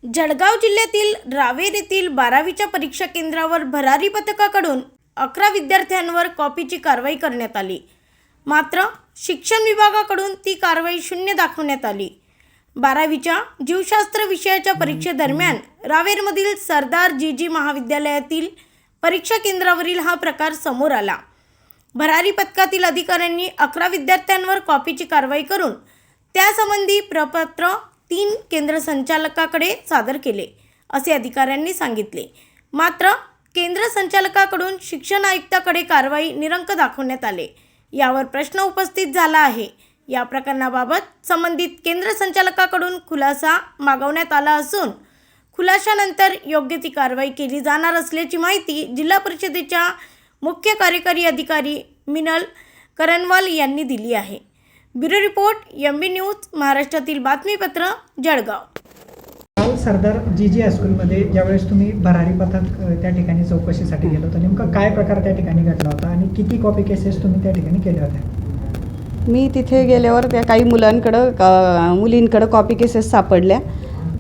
जळगाव जिल्ह्यातील रावेर येथील 12वीच्या परीक्षा केंद्रावर भरारी पथकाकडून 11 विद्यार्थ्यांवर कॉपीची कारवाई करण्यात आली. मात्र शिक्षण विभागाकडून ती कारवाई शून्य दाखवण्यात आली. 12वीच्या जीवशास्त्र विषयाच्या परीक्षेदरम्यान रावेरमधील सरदार जी महाविद्यालयातील परीक्षा केंद्रावरील हा प्रकार समोर आला. भरारी पथकातील अधिकाऱ्यांनी 11 विद्यार्थ्यांवर कॉपीची कारवाई करून त्यासंबंधी प्रपत्र 3 केंद्र संचालकाकडे सादर केले, असे अधिकाऱ्यांनी सांगितले. मात्र केंद्र संचालकाकडून शिक्षण आयुक्ताकडे कारवाई निरंक दाखवण्यात आले. यावर प्रश्न उपस्थित झाला आहे. या प्रकरणाबाबत संबंधित केंद्र संचालकाकडून खुलासा मागवण्यात आला असून खुलाशानंतर योग्य ती कारवाई केली जाणार असल्याची माहिती जिल्हा परिषदेच्या मुख्य कार्यकारी अधिकारी मिनल करनवाल यांनी दिली आहे. ब्युरो रिपोर्ट MB न्यूज महाराष्ट्रातील बातमीपत्र जळगाव. सरदार जी हायस्कूलमध्ये ज्यावेळेस तुम्ही भरारी पथक त्या ठिकाणी चौकशीसाठी गेलो होता, नेमका काय प्रकार त्या ठिकाणी घडला होता आणि किती कॉपी केसेस तुम्ही त्या ठिकाणी केल्या होत्या? मी तिथे गेल्यावर त्या काही मुलींकडं कॉपी केसेस सापडल्या,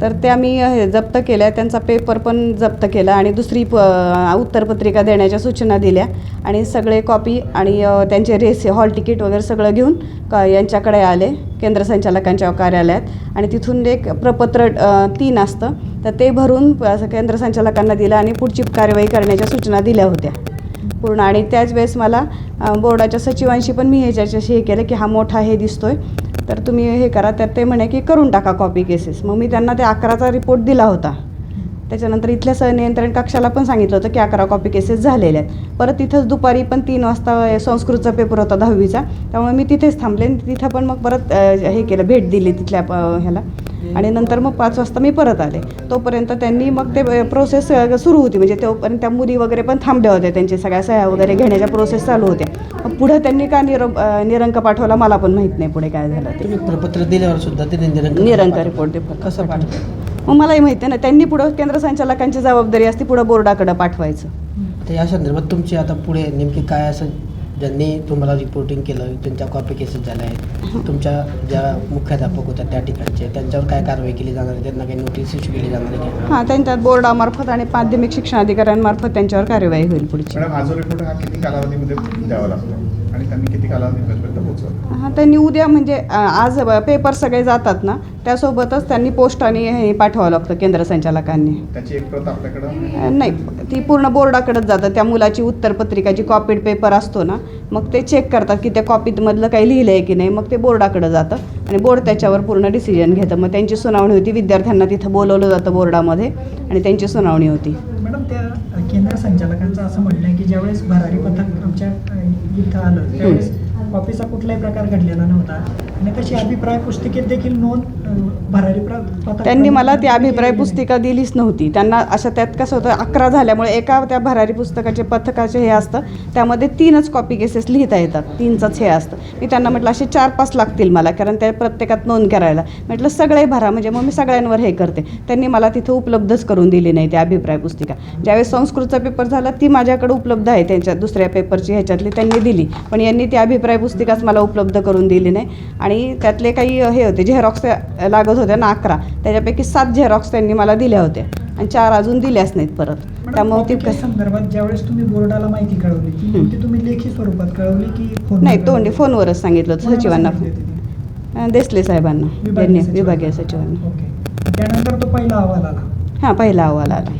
तर त्या मी जप्त केल्या. त्यांचा पेपर पण जप्त केला आणि दुसरी उत्तरपत्रिका देण्याच्या सूचना दिल्या आणि सगळे कॉपी आणि त्यांचे हॉल तिकीट वगैरे सगळं घेऊन यांच्याकडे आले केंद्र संचालकांच्या कार्यालयात आणि तिथून एक प्रपत्र 3 असतं, तर ते भरून केंद्र संचालकांना दिलं आणि पुढची कारवाई करण्याच्या सूचना दिल्या होत्या पूर्ण. आणि त्याच वेळेस मला बोर्डाच्या सचिवांशी पण मी ह्याच्याशी हे केलं की हा मोठा हे दिसतोय, तर तुम्ही हे करा. तर ते म्हणे की करून टाका कॉपी केसेस. मग मी त्यांना ते 11चा रिपोर्ट दिला होता. त्याच्यानंतर इथल्या सहनियंत्रण कक्षाला पण सांगितलं होतं की 11 कॉपी केसेस झालेल्या आहेत. परत तिथंच दुपारी पण 3 वाजता संस्कृतचा पेपर होता 10वीचा, त्यामुळे मी तिथेच थांबले. तिथं पण मग परत हे केलं, भेट दिली तिथल्या ह्याला आणि नंतर मग 5 वाजता मी परत आले. तोपर्यंत त्यांनी मग ते प्रोसेस सुरू होती, म्हणजे तोपर्यंत त्या मुली वगैरे पण थांबल्या होत्या, त्यांच्या सगळ्या सह्या वगैरे घेण्याच्या प्रोसेस चालू होत्या. मग पुढं त्यांनी का निरंक पाठवला मला पण माहीत नाही पुढे काय झालं ते. प्रपत्र दिल्यावर सुद्धा ते निरंक रिपोर्ट कसं पाठवलं मग मलाही माहिती नाही. त्यांनी पुढं केंद्र संचालकांची जबाबदारी असते पुढं बोर्डाकडे पाठवायचं. तर या संदर्भात तुमची आता पुढे नेमकी काय असं, ज्यांनी तुम्हाला रिपोर्टिंग केलं त्यांच्या कॉपी केसेस झाल्या आहेत, तुमच्या ज्या मुख्याध्यापक होत्या त्या ठिकाणचे, त्यांच्यावर काय कारवाई केली जाणार आहे? त्यांना काही नोटीस इश्यू केली जाणार आहे? हां, त्यांच्या बोर्डामार्फत आणि माध्यमिक शिक्षण अधिकाऱ्यांमार्फत त्यांच्यावर कार्यवाही होईल पुढची. मॅडम, हा जो रिपोर्ट हा किती कालावधीमध्ये द्यावा लागतो आणि त्यांनी किती कालावधीपर्यंत पोहोचवलं? हां, त्यांनी उद्या म्हणजे आज पेपर सगळे जातात ना, त्यासोबतच त्यांनी पोस्टाने हे पाठवावं लागतं केंद्र संचालकांनी. त्याची एक प्रत आपल्याकडं नाही, ती पूर्ण बोर्डाकडेच जातं. त्या मुलाची उत्तरपत्रिकाची कॉपीड पेपर असतो ना, मग ते चेक करतात की त्या कॉपीमधलं काही लिहिलं आहे की नाही. मग ते बोर्डाकडे जातं आणि बोर्ड त्याच्यावर पूर्ण डिसिजन घेतं. मग त्यांची सुनावणी होती, विद्यार्थ्यांना तिथं बोलवलं जातं बोर्डामध्ये आणि त्यांची सुनावणी होती. मॅडम, त्या केंद्र संचालकांचं असं म्हणणं आहे की ज्यावेळेस भरारी पथक आमच्या इथं आलं त्यावेळेस कॉपीचा कुठलाही प्रकार घडलेला नव्हता आणि तशी अभिप्राय पुस्तिकेत देखील नोंद भरारी पथक त्यांनी मला ती अभिप्राय पुस्तिका दिलीच नव्हती. त्यांना अशा त्यात कसं होतं, 11 झाल्यामुळे एका त्या भरारी पथकाचे हे असतं, त्यामध्ये 3च कॉपी केसेस लिहिता येतात, 3चंच हे असतं. मी त्यांना म्हटलं असे 4-5 लागतील मला, कारण त्या प्रत्येकात नोंद करायला. म्हटलं सगळे भरा, म्हणजे मग मी सगळ्यांवर हे करते. त्यांनी मला तिथं उपलब्धच करून दिली नाही ती अभिप्राय पुस्तिका. ज्यावेळेस संस्कृतचा पेपर झाला ती माझ्याकडे उपलब्ध आहे, त्यांच्या दुसऱ्या पेपरची ह्याच्यातली त्यांनी दिली, पण यांनी ती अभिप्राय पुस्तिकाच मला उपलब्ध करून दिली नाही. आणि त्यातले काही हे होते झेरॉक्स लागत होत्या ना 11, त्याच्यापैकी 7 झेरॉक्स त्यांनी मला दिल्या होत्या आणि 4 अजून दिल्याच नाहीत परत. त्यामुळे ती संदर्भात ज्यावेळेस तुम्ही बोर्डाला माहिती कळवली की तुम्ही लेखी स्वरूपात कळवली की नाही, फोनवरच सांगितलं होतं सचिवांना, देसले साहेबांना, विभागीय सचिवांना. ओके, त्यानंतर तो पहिला अहवाल आला. हां, पहिला अहवाल आला.